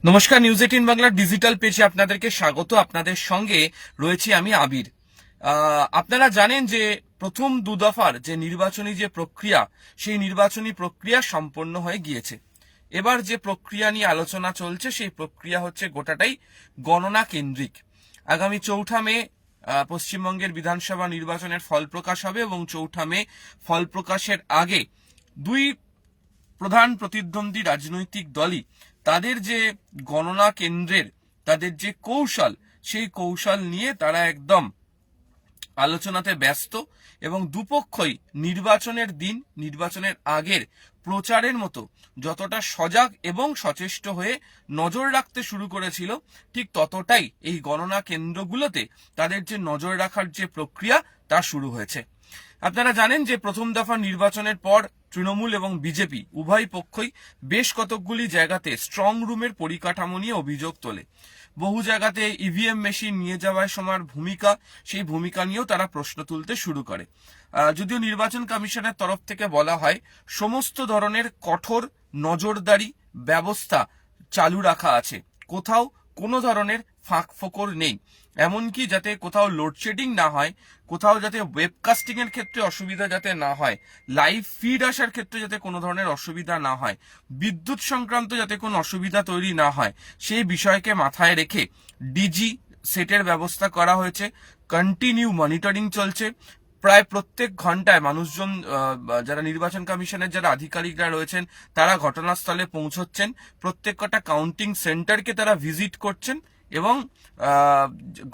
নমস্কার, নিউজ 18 বাংলার ডিজিটাল পেজে আপনাদেরকে স্বাগত। আপনাদের সঙ্গে রয়েছি আমি আবির। আপনারা জানেন যে প্রথম দু দফার যে নির্বাচনী যে প্রক্রিয়া, সেই নির্বাচনী প্রক্রিয়া সম্পন্ন হয়ে গিয়েছে। এবার যে প্রক্রিয়া নিয়ে আলোচনা চলছে সেই প্রক্রিয়া হচ্ছে গোটাটাই গণনা কেন্দ্রিক। আগামী 4 মে পশ্চিমবঙ্গের বিধানসভা নির্বাচনের ফল প্রকাশ হবে এবং 4 মে ফল প্রকাশের আগে দুই প্রধান প্রতিদ্বন্দ্বী রাজনৈতিক দলই তাদের যে গণনা কেন্দ্রের তাদের যে কৌশল, সেই কৌশল নিয়ে তারা একদম আলোচনাতে ব্যস্ত এবং দুপক্ষই নির্বাচনের দিন, নির্বাচনের আগের প্রচারের মতো যতটা সজাগ এবং সচেষ্ট হয়ে নজর রাখতে শুরু করেছিল, ঠিক ততটাই এই গণনা কেন্দ্রগুলোতে তাদের যে নজর রাখার যে প্রক্রিয়া তা শুরু হয়েছে। আপনারা জানেন যে প্রথম দফা নির্বাচনের পর তৃণমূল এবং বিজেপি উভয় পক্ষই বেশ কতকগুলি জায়গাতে স্ট্রং রুমের পরিকাঠামো নিয়ে অভিযোগ তোলে। বহু জায়গাতে ইভিএম মেশিন নিয়ে যাওয়ার সময় ভূমিকা, সেই ভূমিকা নিয়েও তারা প্রশ্ন তুলতে শুরু করে। যদিও নির্বাচন কমিশনের তরফ থেকে বলা হয় সমস্ত ধরনের কঠোর নজরদারি ব্যবস্থা চালু রাখা আছে, কোথাও কোনো ধরনের ফাঁক ফোকর নেই। এমনকি যাতে কোথাও লোডশেডিং না হয়, কোথাও যাতে ওয়েবকাস্টিং এর ক্ষেত্রে অসুবিধা যাতে না হয়, লাইভ ফিড আসার ক্ষেত্রে যাতে কোনো ধরনের অসুবিধা না হয়, বিদ্যুৎ সংক্রান্ত যাতে কোনো অসুবিধা তৈরি না হয়, সেই বিষয়কে মাথায় রেখে ডিজি সেটের ব্যবস্থা করা হয়েছে। কন্টিনিউ মনিটরিং চলছে। প্রায় প্রত্যেক ঘন্টায় মানুষজন, যারা নির্বাচন কমিশনের যারা আধিকারিকরা রয়েছেন, তারা ঘটনাস্থলে পৌঁছচ্ছেন, প্রত্যেক কটা কাউন্টিং সেন্টারকে তারা ভিজিট করছেন এবং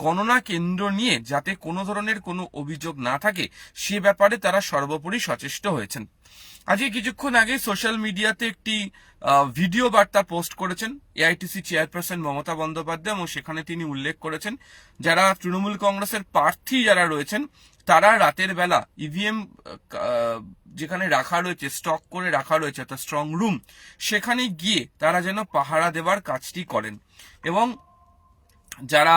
গণনা কেন্দ্র নিয়ে যাতে কোনো ধরনের কোনো অভিযোগ না থাকে সে ব্যাপারে তারা সর্বোপরি সচেষ্ট হয়েছেন। আজকে কিছুক্ষণ আগে সোশ্যাল মিডিয়াতে একটি ভিডিও বার্তা পোস্ট করেছেন এআইটিসি চেয়ারপারসন মমতা বন্দ্যোপাধ্যায় এবং সেখানে তিনি উল্লেখ করেছেন যারা তৃণমূল কংগ্রেসের প্রার্থী যারা রয়েছেন তারা রাতের বেলা ইভিএম যেখানে রাখা রয়েছে, স্টক করে রাখা রয়েছে অর্থাৎ স্ট্রং রুম, সেখানে গিয়ে তারা যেন পাহারা দেওয়ার কাজটি করেন এবং যারা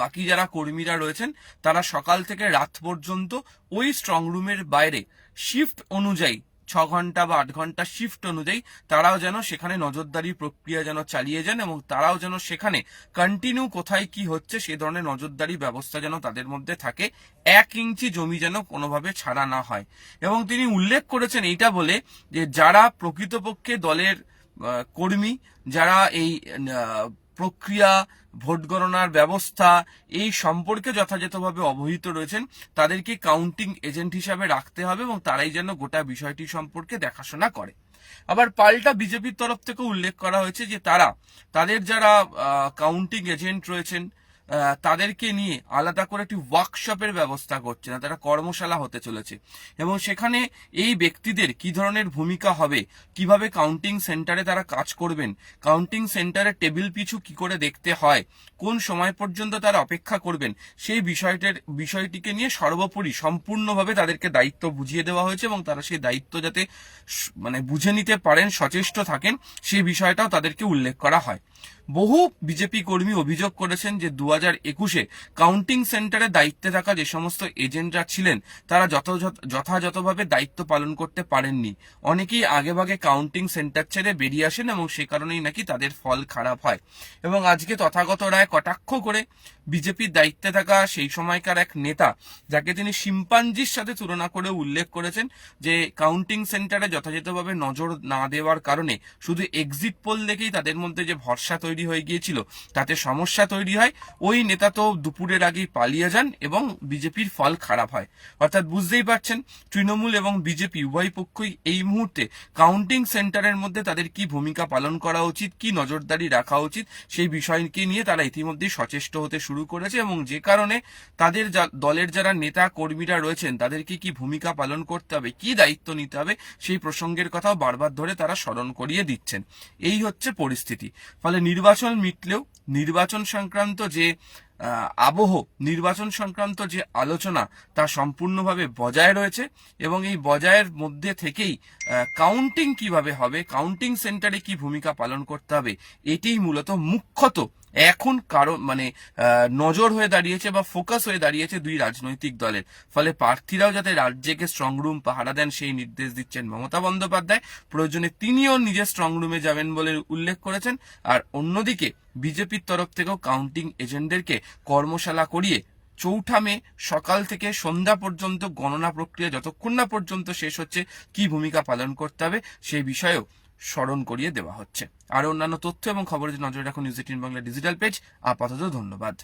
বাকি যারা কর্মীরা রয়েছেন তারা সকাল থেকে রাত পর্যন্ত ওই স্ট্রং রুমের বাইরে শিফট অনুযায়ী 6 ঘন্টা বা 8 ঘন্টা শিফট অনুযায়ী তারাও যেন সেখানে নজরদারি প্রক্রিয়া যেন চালিয়ে যান এবং তারাও যেন সেখানে কন্টিনিউ কোথায় কি হচ্ছে সে ধরনের নজরদারি ব্যবস্থা যেন তাদের মধ্যে থাকে, 1 ইঞ্চি জমি যেন কোনোভাবে ছাড়া না হয়। এবং তিনি উল্লেখ করেছেন এইটা বলে যে যারা প্রকৃতপক্ষে দলের কর্মী, যারা এই প্রক্রিয়া, ভোট গণনার ব্যবস্থা এই সম্পর্কে যথাযথভাবে অবহিত রয়েছেন তাদেরকে কাউন্টিং এজেন্ট হিসাবে রাখতে হবে এবং তারাই যেন গোটা বিষয়টি সম্পর্কে দেখাশোনা করে। আবার পাল্টা বিজেপির তরফ থেকে উল্লেখ করা হয়েছে যে তাদের যারা কাউন্টিং এজেন্ট রয়েছেন তাদেরকে নিয়ে আলাদা করে একটি ওয়ার্কশপের ব্যবস্থা করছে না, তারা কর্মশালা হতে চলেছে এবং সেখানে এই ব্যক্তিদের কি ধরনের ভূমিকা হবে, কিভাবে কাউন্টিং সেন্টারে তারা কাজ করবেন, কাউন্টিং সেন্টারে টেবিল পিছু কি করে দেখতে হয়, কোন সময় পর্যন্ত তারা অপেক্ষা করবেন, সেই বিষয়টিকে নিয়ে সর্বোপরি সম্পূর্ণভাবে তাদেরকে দায়িত্ব বুঝিয়ে দেওয়া হয়েছে এবং তারা সেই দায়িত্ব যাতে বুঝে নিতে পারেন, সচেষ্ট থাকেন, সেই বিষয়টাও তাদেরকে উল্লেখ করা হয়। বহু বিজেপি কর্মী অভিযোগ করেছেন যে 2021-এ কাউন্টিং সেন্টারে দায়িত্বে থাকা যে সমস্ত এজেন্টরা ছিলেন তারা যথাযথভাবে দায়িত্ব পালন করতে পারেননি। অনেকেই আগেভাগে কাউন্টিং সেন্টার ছেড়ে বেরিয়ে আসেন এবং সে কারণেই নাকি তাদের ফল খারাপ হয়। এবং আজকে তথাগত রায় কটাক্ষ করে বিজেপির দায়িত্বে থাকা সেই সময়কার এক নেতা, যাকে তিনি শিম্পাঞ্জির সাথে তুলনা করে উল্লেখ করেছেন যে কাউন্টিং সেন্টারে যথাযথভাবে নজর না দেওয়ার কারণে শুধু এক্সিট পোল দেখেই তাদের মধ্যে যে ভরসা তৈরি হয়ে গিয়েছিল তাতে সমস্যা তৈরি হয়। ওই নেতা তো দুপুরের আগেই পালিয়ে যান এবং বিজেপির ফল খারাপ হয়। অর্থাৎ বুঝতেই পারছেন তৃণমূল এবং বিজেপি উভয় পক্ষই এই মুহূর্তে কাউন্টিং সেন্টারের মধ্যে তাদের কি ভূমিকা পালন করা উচিত, কি নজরদারি রাখা উচিত সেই বিষয়কে নিয়ে তারা ইতিমধ্যেই সচেষ্ট হতে শুরু করেছে এবং যে কারণে তাদের দলের যারা নেতা কর্মীরা রয়েছেন তাদেরকে কি ভূমিকা পালন করতে হবে, কি দায়িত্ব নিতে হবে সেই প্রসঙ্গের কথাও বারবার ধরে তারা স্মরণ করিয়ে দিচ্ছেন। এই হচ্ছে পরিস্থিতি। ফলে নির্বাচন মিটলেও নির্বাচন সংক্রান্ত যে আবহ, নির্বাচন সংক্রান্ত যে আলোচনা তা সম্পূর্ণভাবে বজায় রয়েছে এবং এই বজায়ের মধ্যে থেকেই কাউন্টিং কিভাবে হবে, কাউন্টিং সেন্টারে কি ভূমিকা পালন করতে হবে, এটিই মূলত মুখ্যত এখন কারণ মানে নজর হয়ে দাঁড়িয়েছে বা ফোকাস হয়ে দাঁড়িয়েছে দুই রাজনৈতিক দলের। ফলে প্রার্থীরাও যাতে রাজ্যকে স্ট্রং রুম পাহারা দেন সেই নির্দেশ দিচ্ছেন মমতা বন্দ্যোপাধ্যায়। প্রয়োজনে তিনিও নিজের স্ট্রং রুমে যাবেন বলে উল্লেখ করেছেন। আর অন্যদিকে বিজেপির তরফ থেকেও কাউন্টিং এজেন্টদেরকে কর্মশালা করিয়ে 4 মে সকাল থেকে সন্ধ্যা পর্যন্ত গণনা প্রক্রিয়া যতক্ষণ না পর্যন্ত শেষ হচ্ছে কি ভূমিকা পালন করতে হবে সেই বিষয়েও স্মরণ করিয়ে দেওয়া হচ্ছে। আর অন্যান্য তথ্য এবং খবরের নজরে রাখুন নিউজ 18 বাংলা ডিজিটাল পেজ। আপাতত ধন্যবাদ।